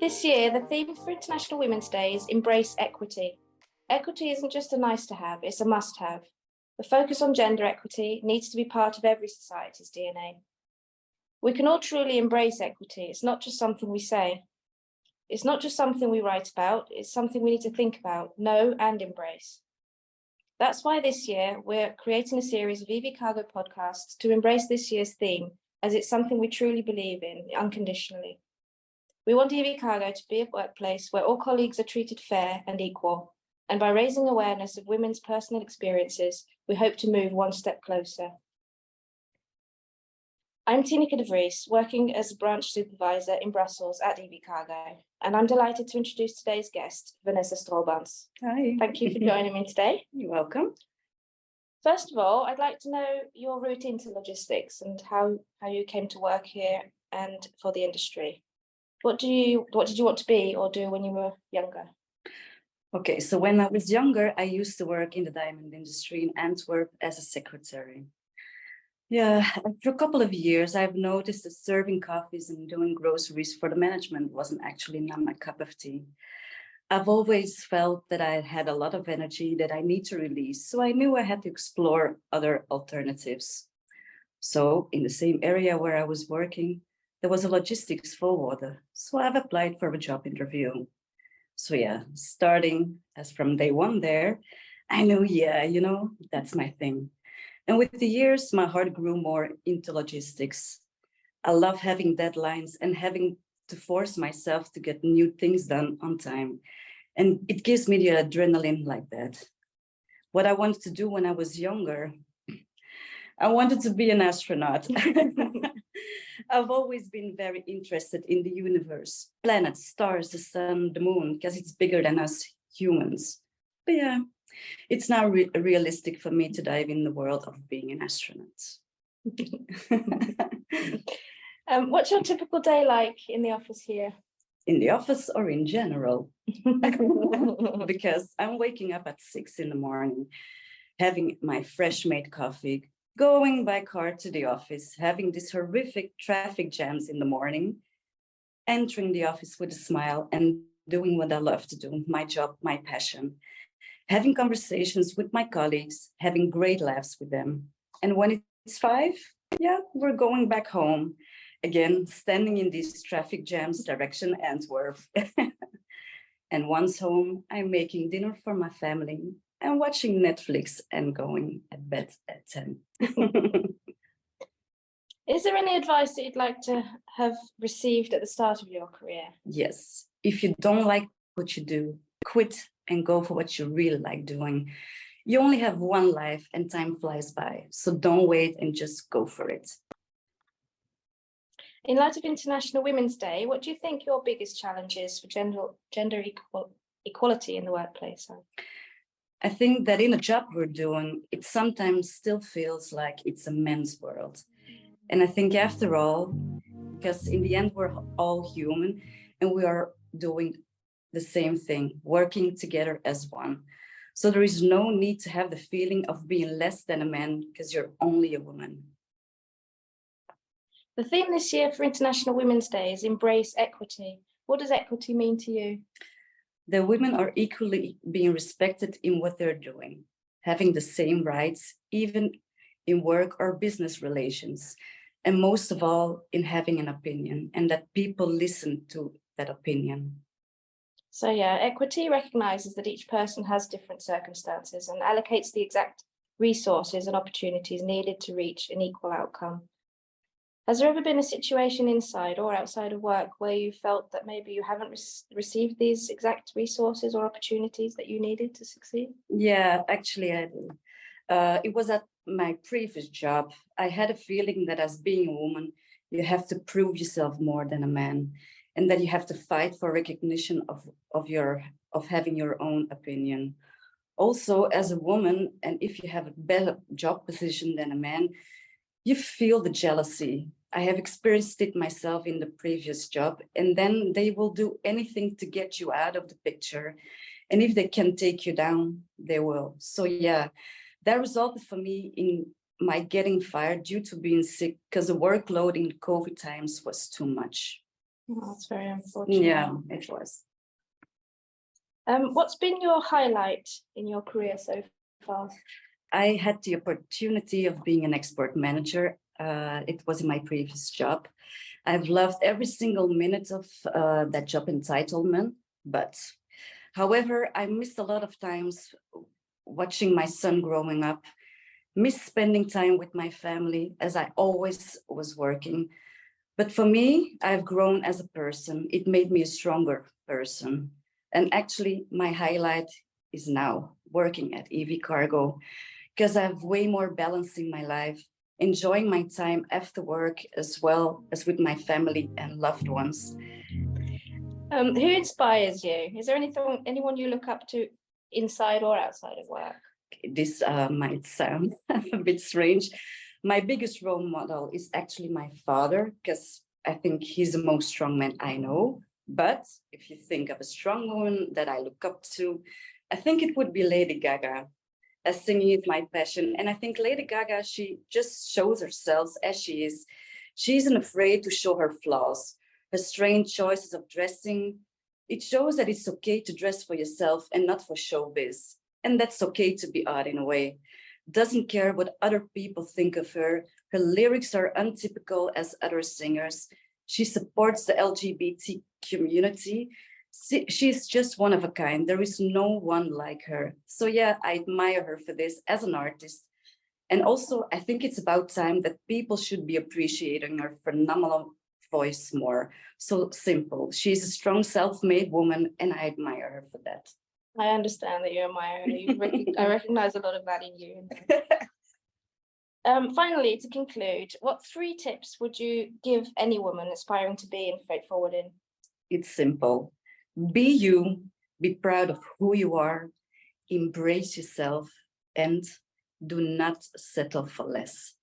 This year, the theme for International Women's Day is Embrace Equity. Equity isn't just a nice to have, it's a must have. The focus on gender equity needs to be part of every society's DNA. We can all truly embrace equity. It's not just something we say. It's not just something we write about, it's something we need to think about, know and embrace. That's why this year we're creating a series of EV Cargo podcasts to embrace this year's theme, as it's something we truly believe in unconditionally. We want EV Cargo to be a workplace where all colleagues are treated fair and equal, and by raising awareness of women's personal experiences, we hope to move one step closer. I'm Tineke de Vries, working as a branch supervisor in Brussels at EV Cargo, and I'm delighted to introduce today's guest, Vanessa Stroobans. Hi. Thank you for joining me today. You're welcome. First of all, I'd like to know your route into logistics and how you came to work here and for the industry. What did you want to be or do when you were younger? Okay, so when I was younger, I used to work in the diamond industry in Antwerp as a secretary. Yeah, after a couple of years, I've noticed that serving coffees and doing groceries for the management wasn't actually not my cup of tea. I've always felt that I had a lot of energy that I need to release, so I knew I had to explore other alternatives. So in the same area where I was working, there was a logistics forwarder, so I've applied for a job interview. So yeah, starting as from day one there, I knew, that's my thing. And with the years, my heart grew more into logistics. I love having deadlines and having to force myself to get new things done on time. And it gives me the adrenaline like that. What I wanted to do when I was younger, I wanted to be an astronaut. I've always been very interested in the universe, planets, stars, the sun, the moon, because it's bigger than us humans. But yeah, it's now realistic for me to dive in the world of being an astronaut. What's your typical day like in the office here? In the office or in general? Because I'm waking up at 6 a.m, having my fresh made coffee, going by car to the office, having these horrific traffic jams in the morning, entering the office with a smile and doing what I love to do, my job, my passion, having conversations with my colleagues, having great laughs with them. And when it's 5, we're going back home. Again, standing in these traffic jams, direction Antwerp. And once home, I'm making dinner for my family and watching Netflix and going at bed at 10. Is there any advice that you'd like to have received at the start of your career? Yes. If you don't like what you do, quit and go for what you really like doing. You only have one life and time flies by. So don't wait and just go for it. In light of International Women's Day, what do you think your biggest challenge is for gender equality in the workplace? I think that in a job we're doing, it sometimes still feels like it's a men's world. And I think after all, because in the end, we're all human and we are doing the same thing, working together as one. So there is no need to have the feeling of being less than a man because you're only a woman. The theme this year for International Women's Day is Embrace Equity. What does equity mean to you? The women are equally being respected in what they're doing, having the same rights, even in work or business relations, and most of all, in having an opinion, and that people listen to that opinion. So yeah, equity recognizes that each person has different circumstances and allocates the exact resources and opportunities needed to reach an equal outcome. Has there ever been a situation inside or outside of work where you felt that maybe you haven't received these exact resources or opportunities that you needed to succeed? Yeah, actually I do. It was at my previous job. I had a feeling that as being a woman, you have to prove yourself more than a man, and that you have to fight for recognition of having your own opinion. Also, as a woman, and if you have a better job position than a man, you feel the jealousy. I have experienced it myself in the previous job, and then they will do anything to get you out of the picture. And if they can take you down, they will. So yeah, that resulted for me in my getting fired due to being sick because the workload in COVID times was too much. Oh, that's very unfortunate. Yeah, it was. What's been your highlight in your career so far? I had the opportunity of being an export manager. It was in my previous job. I've loved every single minute of that job entitlement, but however, I missed a lot of times watching my son growing up, miss spending time with my family as I always was working. But for me, I've grown as a person. It made me a stronger person. And actually, my highlight is now working at EV Cargo because I have way more balance in my life, enjoying my time after work as well as with my family and loved ones. Who inspires you? Is there anyone you look up to inside or outside of work? This might sound a bit strange. My biggest role model is actually my father, because I think he's the most strong man I know. But if you think of a strong woman that I look up to, I think it would be Lady Gaga, as singing is my passion. And I think Lady Gaga, she just shows herself as she is. She isn't afraid to show her flaws, her strange choices of dressing. It shows that it's okay to dress for yourself and not for showbiz. And that's okay to be odd in a way. Doesn't care what other people think of her. Her lyrics are untypical as other singers. She supports the LGBT community. She's just one of a kind. There is no one like her. So yeah, I admire her for this as an artist. And also, I think it's about time that people should be appreciating her phenomenal voice more. So simple. She's a strong, self-made woman, and I admire her for that. I understand that you admire her. I recognize a lot of that in you. Finally, to conclude, what 3 tips would you give any woman aspiring to be in freight forwarding? It's simple. Be you, be proud of who you are, embrace yourself, and do not settle for less.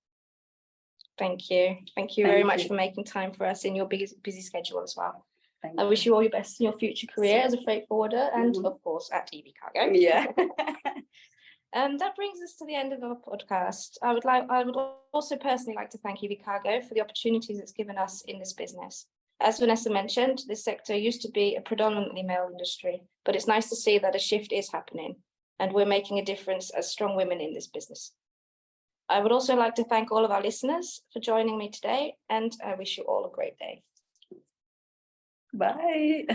Thank you. Thank you very much for making time for us in your busy schedule as well. I wish you all your best in your future career as a freight forwarder and, of course, at EV Cargo. Yeah. That brings us to the end of our podcast. I would also personally like to thank EV Cargo for the opportunities it's given us in this business. As Vanessa mentioned, this sector used to be a predominantly male industry, but it's nice to see that a shift is happening and we're making a difference as strong women in this business. I would also like to thank all of our listeners for joining me today, and I wish you all a great day. Bye.